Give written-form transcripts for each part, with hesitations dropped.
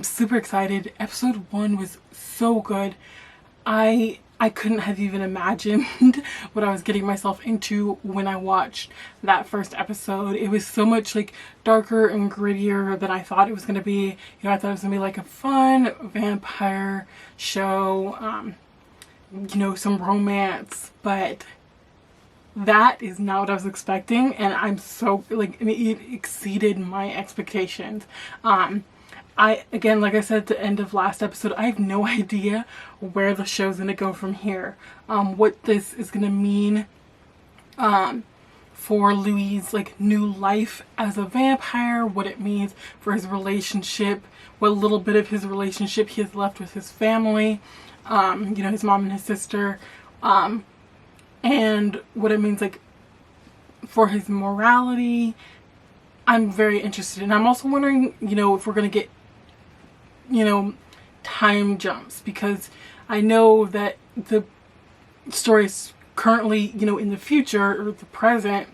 I'm super excited. Episode 1 was so good. I couldn't have even imagined what I was getting myself into when I watched that first episode. It was so much like darker and grittier than I thought it was going to be. You know, I thought it was going to be like a fun vampire show, you know, some romance, but that is not what I was expecting, and I'm so, like, it exceeded my expectations. Again, like I said at the end of last episode, I have no idea where the show's gonna go from here. What this is gonna mean for Louis' like new life as a vampire, what it means for his relationship, what little bit of his relationship he has left with his family, you know, his mom and his sister, and what it means like for his morality. I'm very interested, and I'm also wondering, you know, if we're gonna get, you know, time jumps, because I know that the story is currently, you know, in the future or the present,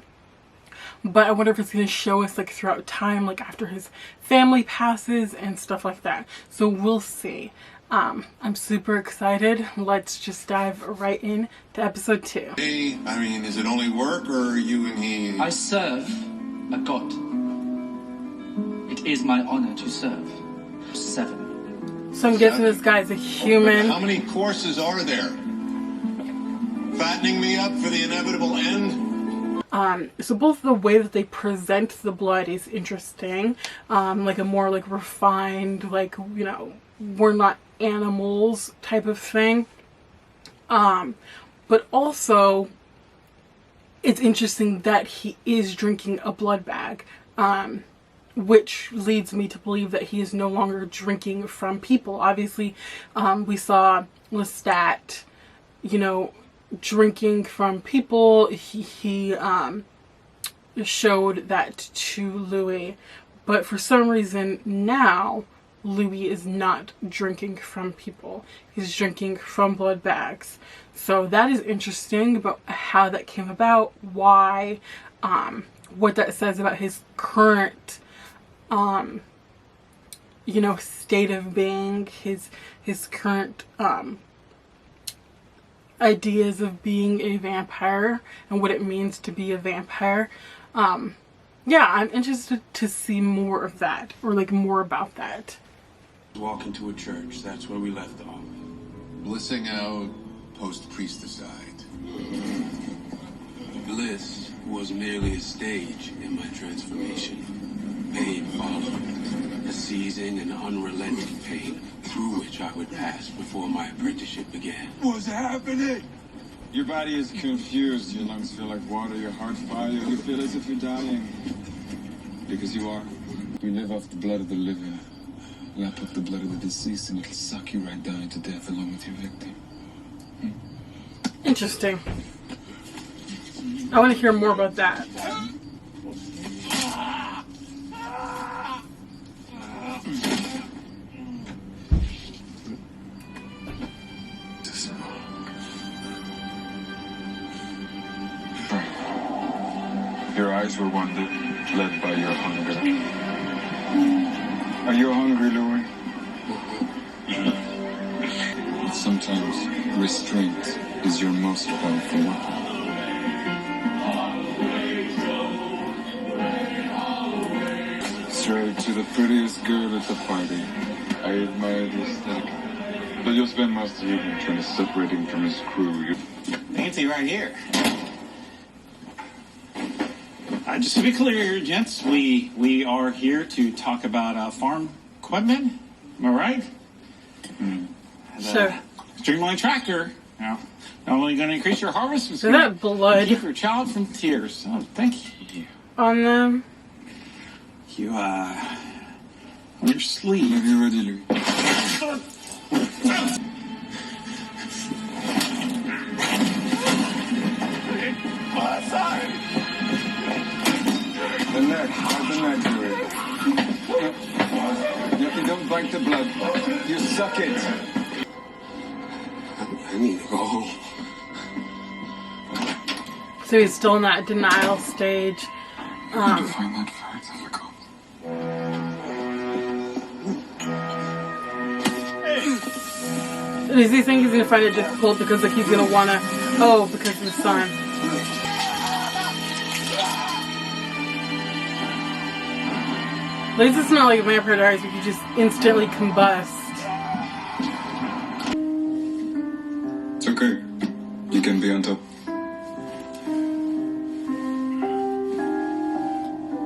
but I wonder if it's going to show us like throughout time, like after his family passes and stuff like that. So we'll see. I'm super excited. Let's just dive right in to episode 2. Hey, I mean, is it only work or are you and he? I serve a god. It is my honor to serve. 7. So I'm guessing this guy's a human. How many courses are there? Fattening me up for the inevitable end? So both the way that they present the blood is interesting. Like a more like refined, like, you know, we're not animals type of thing. But also it's interesting that he is drinking a blood bag. Which leads me to believe that he is no longer drinking from people. Obviously, we saw Lestat, you know, drinking from people. He showed that to Louis. But for some reason now, Louis is not drinking from people. He's drinking from blood bags. So that is interesting about how that came about, why, what that says about his current you know, state of being, his current ideas of being a vampire and what it means to be a vampire. Yeah, I'm interested to see more of that, or like more about that. Walk into a church, that's where we left off. Blissing out post-priesticide. Bliss was merely a stage in my transformation. Pain followed, a seizing and unrelenting pain through which I would pass before my apprenticeship began. What's happening? Your body is confused, your lungs feel like water, your heart fire, you feel as if you're dying. Because you are. We live off the blood of the living. Lap up the blood of the deceased and it'll suck you right down into death along with your victim. Interesting. I want to hear more about that. Your eyes were wandered, led by your hunger. Are you hungry, Louis? But sometimes restraint is your most powerful weapon. Straight to the prettiest girl at the party. I admire the aesthetic. But you'll spend most of the evening trying to separate him from his crew. Nancy, right here. Just to be clear, gents, we are here to talk about farm equipment. Am I right? Sure. Streamline tractor. Now, not only going to increase your harvest, it's So going that blood keep your child from tears. Oh, thank you. on them. You, on your sleeve. Whenever you're ready, Louis. The neck, how's the neck doing? You don't bite the blood. You suck it. I need to go home. So he's still in that denial stage. I find that very difficult. Does he think he's gonna find it difficult because like he's gonna wanna, oh, because of his son? At least it's not like Vampire Diaries where you just instantly combust. It's okay. You can be on top.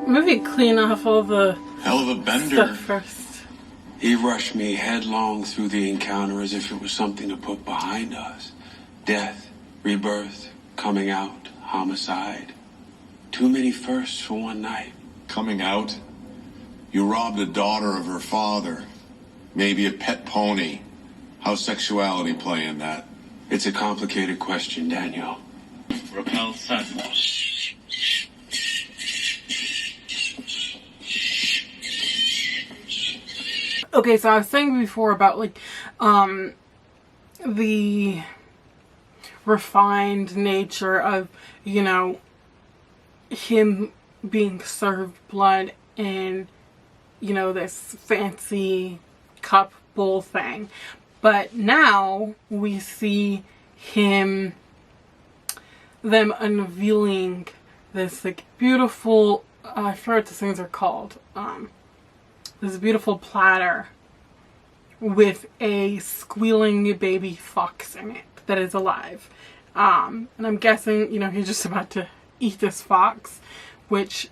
Maybe clean off all the Hell of a bender. stuff first. He rushed me headlong through the encounter as if it was something to put behind us. Death, rebirth, coming out, homicide. Too many firsts for one night. Coming out? You robbed a daughter of her father. Maybe a pet pony. How's sexuality play in that? It's a complicated question, Daniel. Raquel said. Okay, so I was saying before about like the refined nature of, you know, him being served blood in, you know, this fancy cup bowl thing. But now we see them unveiling this like beautiful, I forget what these things are called, this beautiful platter with a squealing baby fox in it that is alive. And I'm guessing, you know, he's just about to eat this fox, which,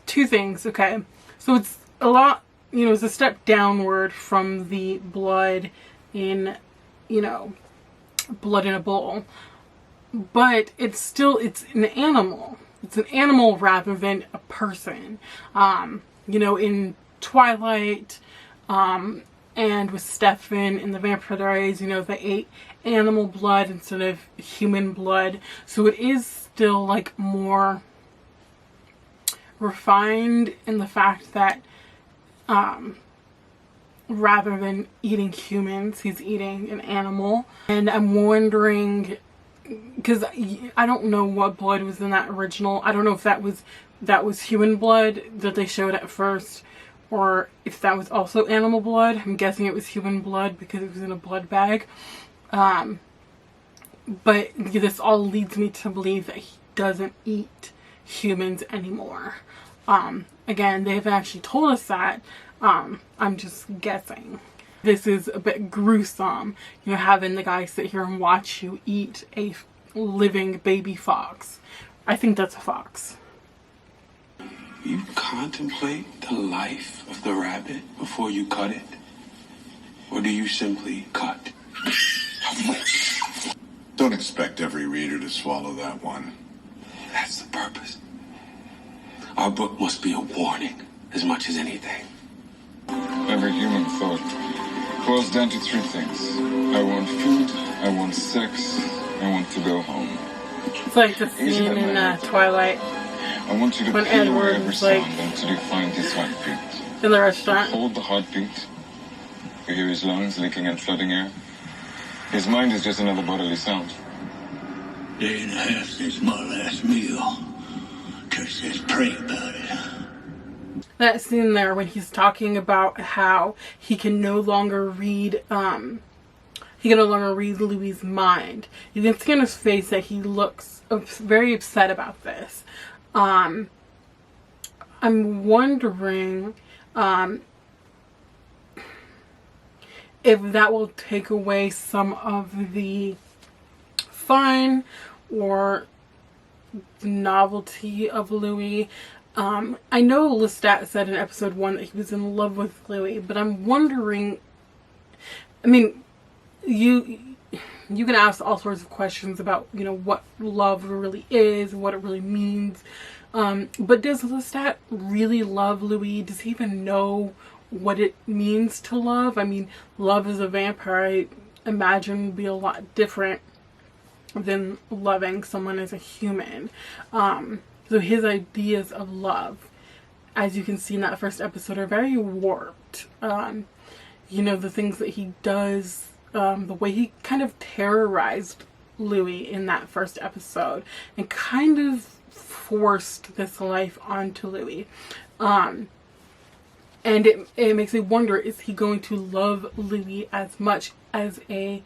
two things, okay. So it's a lot, you know, it's a step downward from the blood in, you know, blood in a bowl. But it's still, it's an animal. It's an animal rather than a person. You know, in Twilight, and with Stefan in the Vampire Diaries, you know, they ate animal blood instead of human blood. So it is still like more refined in the fact that rather than eating humans, he's eating an animal. And I'm wondering, because I don't know what blood was in that original. I don't know if that was human blood that they showed at first, or if that was also animal blood. I'm guessing it was human blood because it was in a blood bag. But this all leads me to believe that he doesn't eat humans anymore. Again, they haven't actually told us that. I'm just guessing. This is a bit gruesome, you know, having the guy sit here and watch you eat a living baby fox. I think that's a fox. You contemplate the life of the rabbit before you cut it? Or do you simply cut? Don't expect every reader to swallow that one. That's the purpose. Our book must be a warning as much as anything. Every human thought boils down to three things. I want food, I want sex, I want to go home. It's like the scene in Twilight I want you to when feel Edward every was like sound until you find his heartbeat. in the restaurant. Hold the heartbeat. You hear his lungs leaking and flooding air. His mind is just another bodily sound. Day and a half since my last meal. Just says pray about it. That scene there when he's talking about how he can no longer read Louis' mind. You can see on his face that he looks very upset about this. I'm wondering if that will take away some of the fun or the novelty of Louis. I know Lestat said in episode 1 that he was in love with Louis, but I'm wondering, I mean, you can ask all sorts of questions about, you know, what love really is, what it really means. But does Lestat really love Louis? Does he even know what it means to love? I mean, love as a vampire, I imagine, would be a lot different than loving someone as a human. So his ideas of love, as you can see in that first episode, are very warped. You know, the things that he does, the way he kind of terrorized Louis in that first episode and kind of forced this life onto Louis. And And it makes me wonder, is he going to love Louis as much as a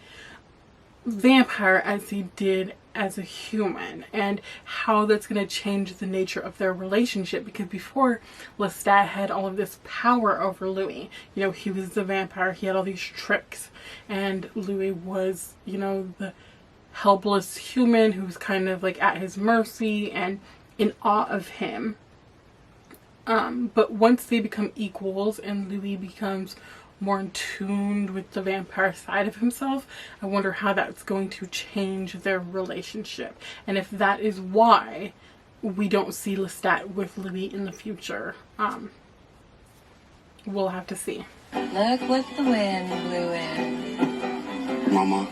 vampire as he did as a human, and how that's going to change the nature of their relationship? Because before, Lestat had all of this power over Louis. You know, he was the vampire, he had all these tricks, and Louis was, you know, the helpless human who was kind of like at his mercy and in awe of him. But once they become equals and Louis becomes more in tune with the vampire side of himself, I wonder how that's going to change their relationship, and if that is why we don't see Lestat with Louis in the future. We'll have to see. Look what the wind blew in. Mama.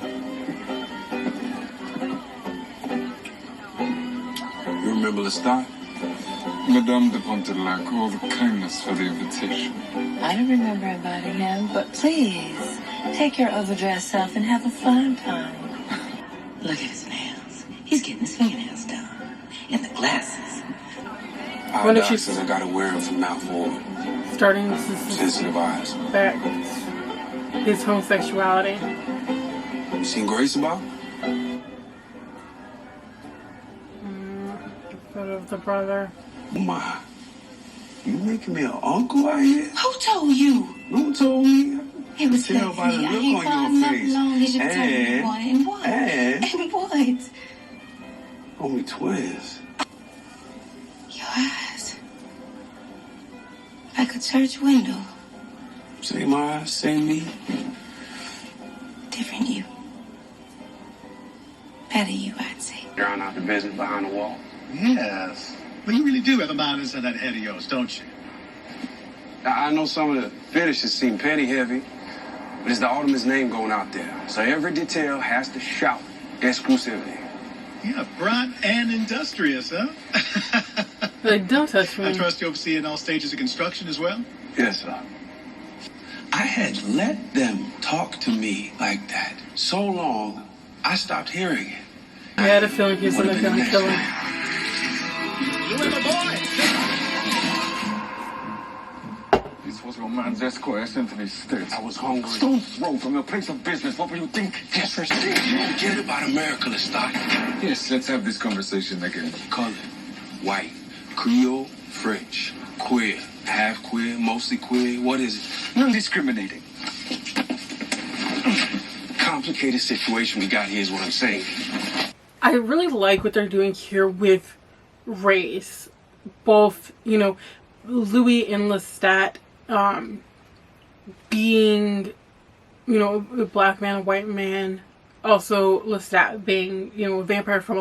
You remember Lestat? Madame wanted like all the kindness for the invitation. I don't remember inviting him, but please, take your overdressed self and have a fun time. Look at his nails. He's getting his fingernails done. And the glasses. Our doc says I gotta wear them from now forward. Starting to sensitive eyes. Back his homosexuality. You seen Grace about? Photo of the brother. My, you making me an uncle out here? Who told you? Who told me? It was Tell by the I look ain't on far your enough face. long as you tell me what and what. And what? Only twins. Your eyes. Like a church window. Same eyes, same me. Different you. Better you, I'd say. Drown out the business behind the wall. Yes. Well, you really do have a mind inside that head of yours, don't you? I know some of the finishes seem petty heavy, but it's the Ultimate's name going out there. So every detail has to shout exclusivity. Yeah, bright and industrious, huh? Like, don't touch me. I trust you overseeing all stages of construction as well? Yes, sir. I had let them talk to me like that so long, I stopped hearing it. I had a feeling he was going to kill him. This was your man's escort sent to these states. I was hungry. Stone's throw from your place of business. What were you thinking? Yes, forget about America, Lestat. Yes, let's have this conversation again. Color, white, Creole, French, queer, half queer, mostly queer. What is it? Non-discriminating. Complicated situation we got here is what I'm saying. I really like what they're doing here with race. Both, you know, Louis and Lestat being, you know, a black man, a white man. Also, Lestat being, you know, a vampire for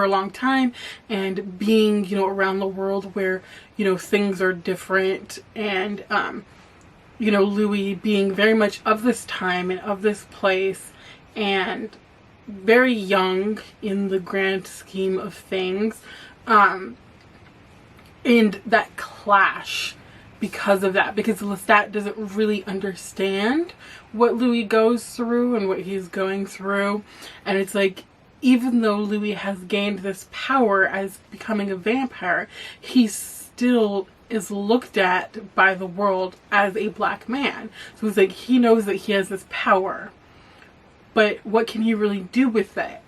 a long time, and being, you know, around the world where, you know, things are different, and you know, Louis being very much of this time and of this place, and very young in the grand scheme of things, and that clash because of that, because Lestat doesn't really understand what Louis goes through and what he's going through, and it's like, even though Louis has gained this power as becoming a vampire, he still is looked at by the world as a black man. So it's like, he knows that he has this power, but what can he really do with it?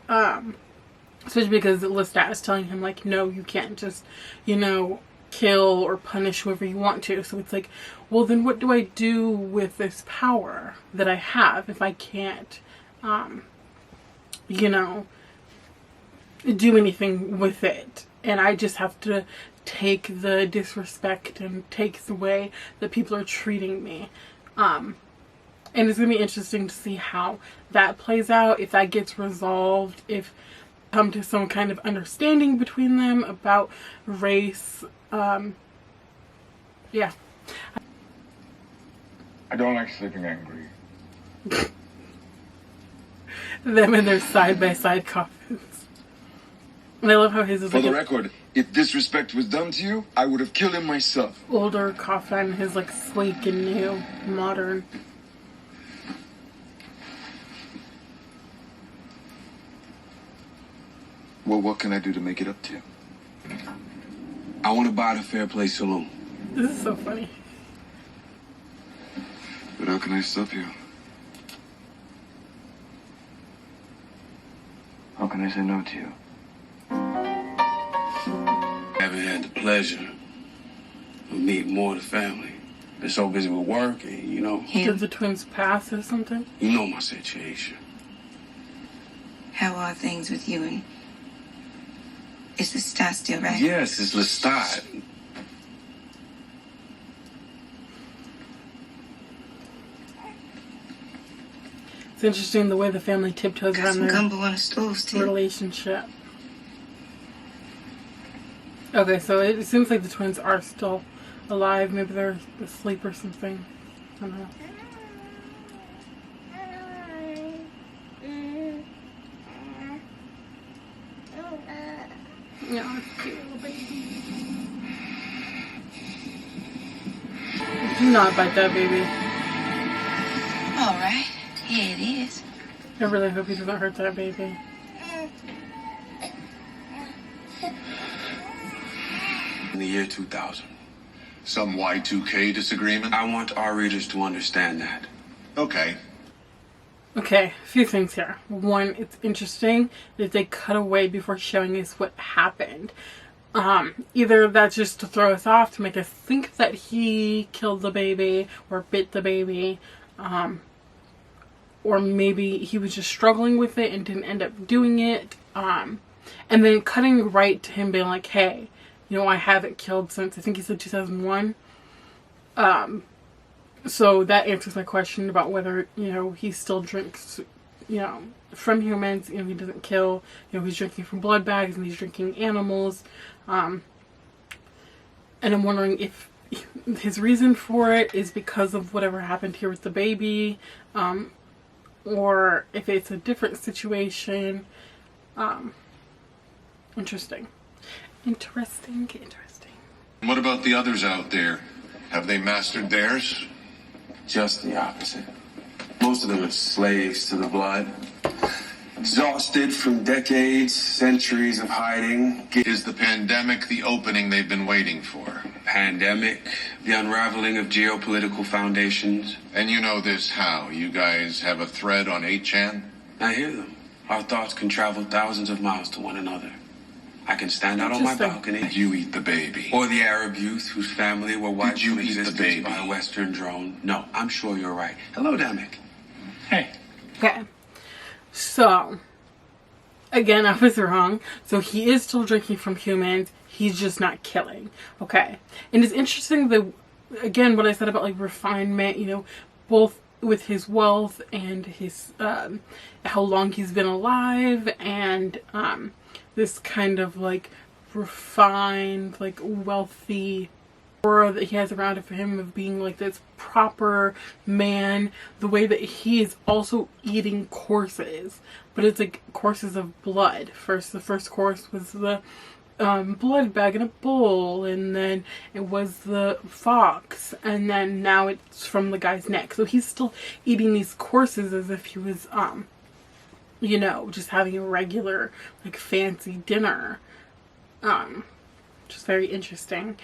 Especially because Lestat is telling him, like, no, you can't just, you know, kill or punish whoever you want to. So it's like, well, then what do I do with this power that I have if I can't, you know, do anything with it? And I just have to take the disrespect and take the way that people are treating me. And it's going to be interesting to see how that plays out, if that gets resolved, if come to some kind of understanding between them about race. Yeah. I don't like sleeping angry. Them in their side-by-side coffins. And I love how his is For like the record, if disrespect was done to you, I would have killed him myself. older coffin, his like sleek and new, modern. Well, what can I do to make it up to you? I want to buy the Fair Play Saloon. This is so funny. But how can I stop you? How can I say no to you? I haven't had the pleasure of meeting more of the family. Been so busy with work and, you know. Did the twins pass or something? You know my situation. How are things with you and... Is Lestat still right? Yes, it's Lestat. It's interesting the way the family tiptoes Got around some their gumbo on the stools, too. relationship. Okay, so it seems like the twins are still alive. Maybe they're asleep or something. I don't know. Yeah, it's a cute little baby. Do not bite that baby. All right. Here it is. I really hope he doesn't hurt that baby. In the year 2000. Some Y2K disagreement? I want our readers to understand that. Okay. Okay, a few things here. One, it's interesting that they cut away before showing us what happened. Either that's just to throw us off, to make us think that he killed the baby or bit the baby, or maybe he was just struggling with it and didn't end up doing it. And then cutting right to him being like, hey, you know, I haven't killed since, I think he said 2001. So that answers my question about whether, you know, he still drinks, you know, from humans. You know, he doesn't kill. You know, he's drinking from blood bags and he's drinking animals. And I'm wondering if his reason for it is because of whatever happened here with the baby, or if it's a different situation. Interesting. What about the others out there? Have they mastered theirs? Just the opposite. Most of them are slaves to the blood. Exhausted from decades, centuries of hiding. Is the pandemic the opening they've been waiting for? Pandemic, the unraveling of geopolitical foundations. And you know this how? You guys have a thread on 8chan? I hear them. Our thoughts can travel thousands of miles to one another. I can stand out on my balcony. Did you eat the baby? Or the Arab youth whose family were wiped from eat the existence baby? by a Western drone. No, I'm sure you're right. Hello, Damek. Hey. Okay. So, again, I was wrong. So he is still drinking from humans. He's just not killing. Okay. And it's interesting that, again, what I said about, like, refinement, you know, both with his wealth and his, how long he's been alive, and, this kind of, like, refined, like, wealthy aura that he has around him of being, like, this proper man. The way that he is also eating courses, but it's, like, courses of blood. The first course was the blood bag in a bowl, and then it was the fox, and then now it's from the guy's neck. So he's still eating these courses as if he was, you know, just having a regular, like, fancy dinner. Just very interesting.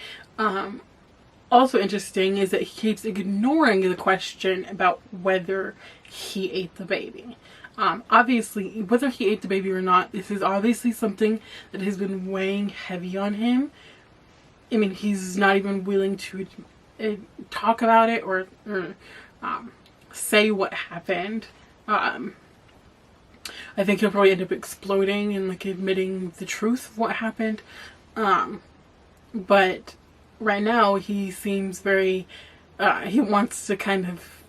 Also interesting is that he keeps ignoring the question about whether he ate the baby. Obviously, whether he ate the baby or not, this is obviously something that has been weighing heavy on him. I mean, he's not even willing to talk about it or say what happened. I think he'll probably end up exploding and, like, admitting the truth of what happened. But right now he seems very, he wants to kind of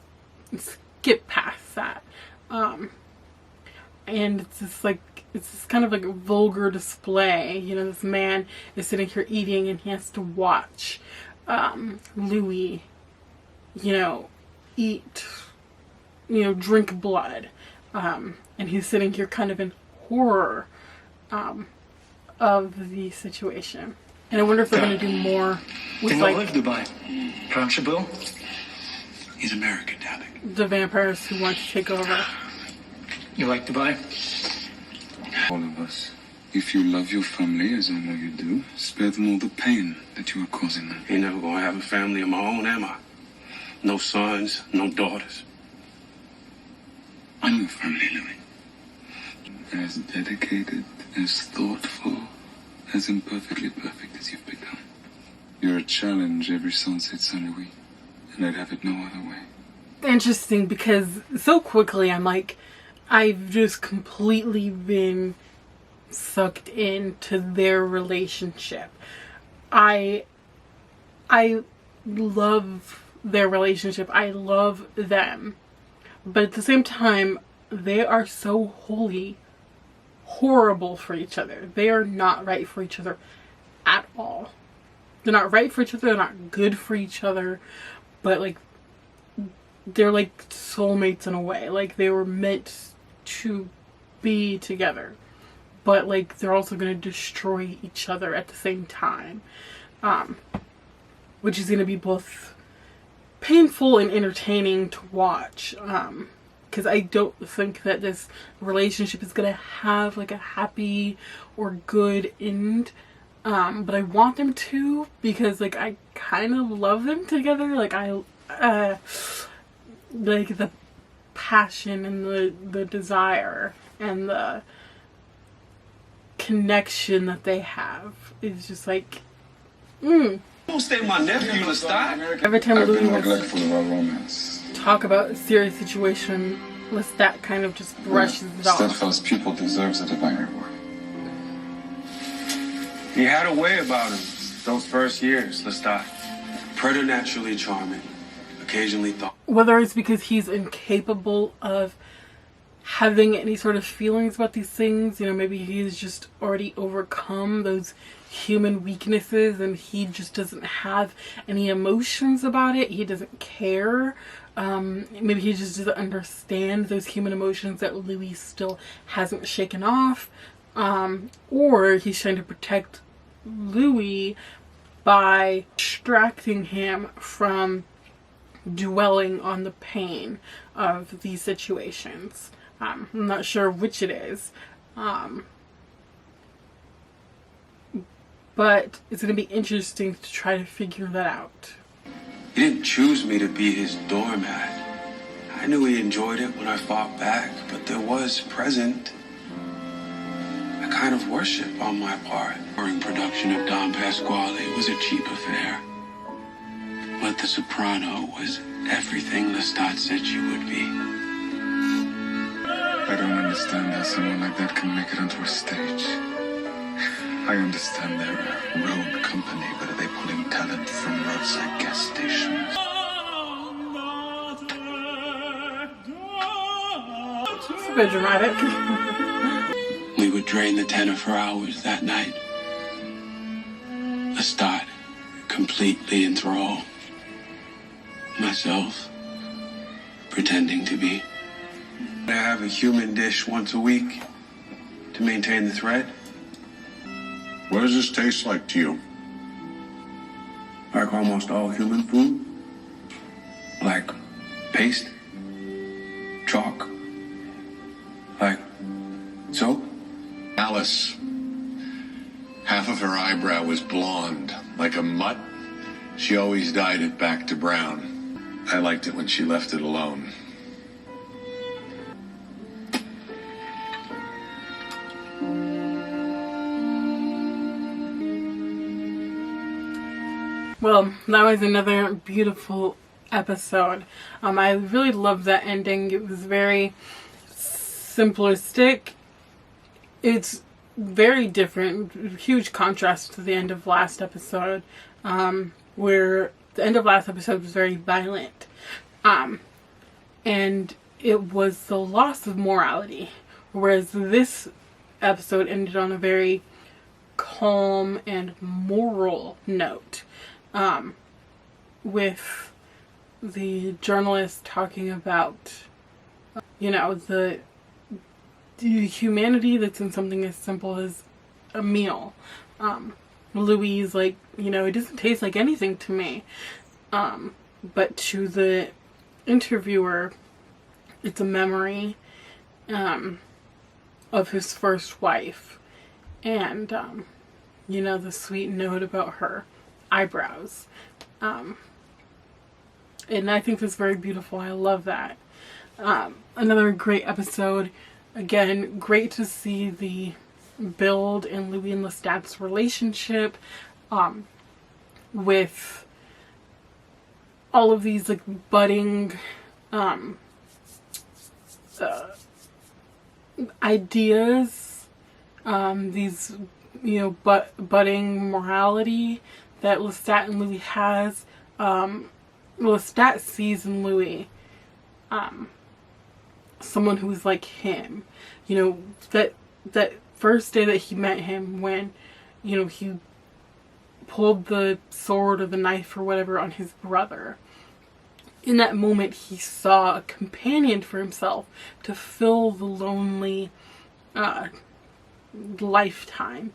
skip past that. And it's just like, it's this kind of like a vulgar display. You know, this man is sitting here eating and he has to watch Louis, you know, eat, you know, drink blood. And he's sitting here kind of in horror of the situation. And I wonder if they're going to do more with, like, live Dubai. Crunchable. He's American, Damek. the vampires who want to take over. You like Dubai? All of us. If you love your family, as I know you do, spare them all the pain that you are causing them. Ain't never gonna have a family of my own, am I? No sons, no daughters. I knew family, Louis. As dedicated, as thoughtful, as imperfectly perfect as you've become. You're a challenge every sunset, Saint Louis, and I'd have it no other way. Interesting, because so quickly I'm like, I've just completely been sucked into their relationship. I love their relationship. I love them. But at the same time, they are so wholly horrible for each other. They are not right for each other at all. They're not right for each other. They're not good for each other. But like, they're like soulmates in a way. Like, they were meant to be together. But like, they're also going to destroy each other at the same time. Which is going to be both painful and entertaining to watch. Because I don't think that this relationship is going to have like a happy or good end. But I want them to, because like I kind of love them together. Like like the passion and the desire and the connection that they have is just like, Don't stay my nephew, Lestat. Every time I've Louis been wants neglectful of our romance. to talk about a serious situation, Lestat kind of just brushes it off. Steadfast pupil deserves a divine reward. He had a way about him those first years, Lestat. Preternaturally charming, occasionally thought. Whether it's because he's incapable of having any sort of feelings about these things, you know, maybe he's just already overcome those human weaknesses and he just doesn't have any emotions about it. He doesn't care. Maybe he just doesn't understand those human emotions that Louis still hasn't shaken off. Or he's trying to protect Louis by distracting him from dwelling on the pain of these situations. I'm not sure which it is. But it's going to be interesting to try to figure that out. He didn't choose me to be his doormat. I knew he enjoyed it when I fought back, but there was present a kind of worship on my part. During production of Don Pasquale was a cheap affair. But The Soprano was everything Lestat said she would be. I don't understand how someone like that can make it onto a stage. I understand they're a road company, but are they pulling talent from roadside gas stations? It's a bit dramatic. We would drain the tenor for hours that night. Lestat, completely enthralled. Myself, pretending to be. I have a human dish once a week to maintain the thread. What does this taste like to you? Like almost all human food. Like paste, chalk, like soap. Alice, half of her eyebrow was blonde, like a mutt. She always dyed it back to brown. I liked it when she left it alone. Well, that was another beautiful episode. I really loved that ending. It was very simplistic. It's very different. Huge contrast to the end of last episode, where the end of last episode was very violent. And it was the loss of morality. Whereas this episode ended on a very calm and moral note. With the journalist talking about, you know, the humanity that's in something as simple as a meal. Louis is like, you know, it doesn't taste like anything to me. But to the interviewer, it's a memory of his first wife. And, you know, the sweet note about her eyebrows. And I think that's very beautiful. I love that. Another great episode. Again, great to see the build in Louis and Lestat's relationship, with all of these like budding ideas, these, you know, budding morality that Lestat and Louis has. Lestat sees in Louis someone who's like him. You know, that first day that he met him, when, you know, he pulled the sword or the knife or whatever on his brother. In that moment, he saw a companion for himself to fill the lonely lifetime.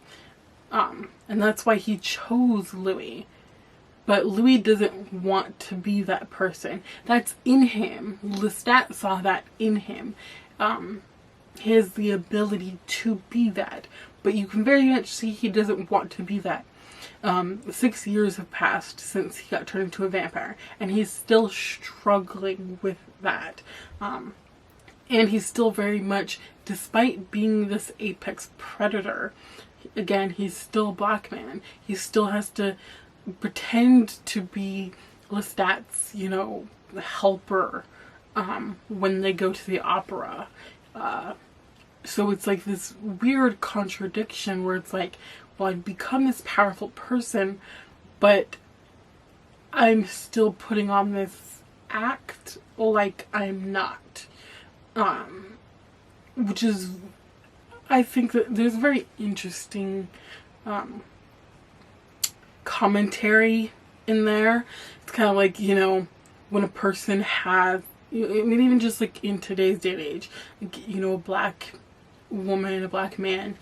And that's why he chose Louis. But Louis doesn't want to be that person. That's in him. Lestat saw that in him. He has the ability to be that. But you can very much see he doesn't want to be that. 6 years have passed since he got turned into a vampire, and he's still struggling with that. And he's still very much, despite being this apex predator, again, he's still a black man. He still has to pretend to be Lestat's, you know, helper when they go to the opera. So it's like this weird contradiction where it's like, well, I've become this powerful person, but I'm still putting on this act like I'm not. Which is, I think that there's a very interesting commentary in there. It's kind of like, you know, when a person has, I mean, even just like in today's day and age, like, you know, a black woman, a black man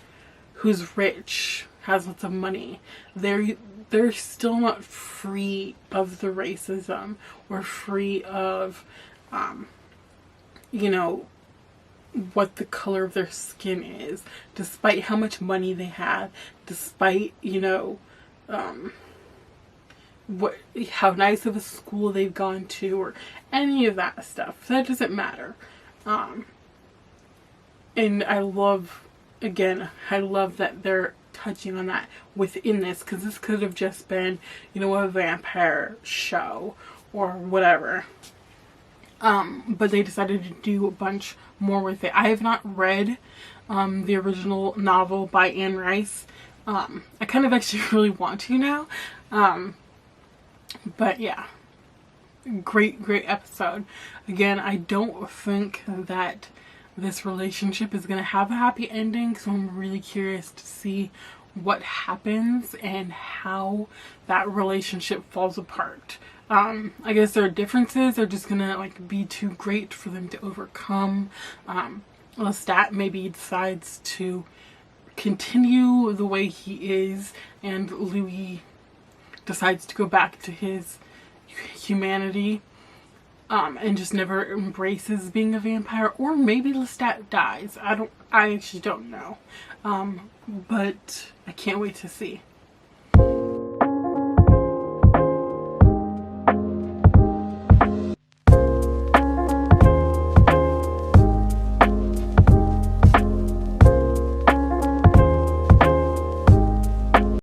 who's rich, has lots of money, they're still not free of the racism or free of, you know, what the color of their skin is, despite how much money they have, despite, you know, how nice of a school they've gone to, or any of that stuff. That doesn't matter. And I love that they're touching on that within this, because this could have just been, you know, a vampire show or whatever. But they decided to do a bunch more with it. I have not read the original novel by Anne Rice. I kind of actually really want to now. But yeah, great episode. Again, I don't think that this relationship is going to have a happy ending, so I'm really curious to see what happens and how that relationship falls apart. I guess their differences are just gonna like be too great for them to overcome. Lestat maybe decides to continue the way he is, and Louis decides to go back to his humanity, and just never embraces being a vampire. Or maybe Lestat dies. I actually don't know. But I can't wait to see.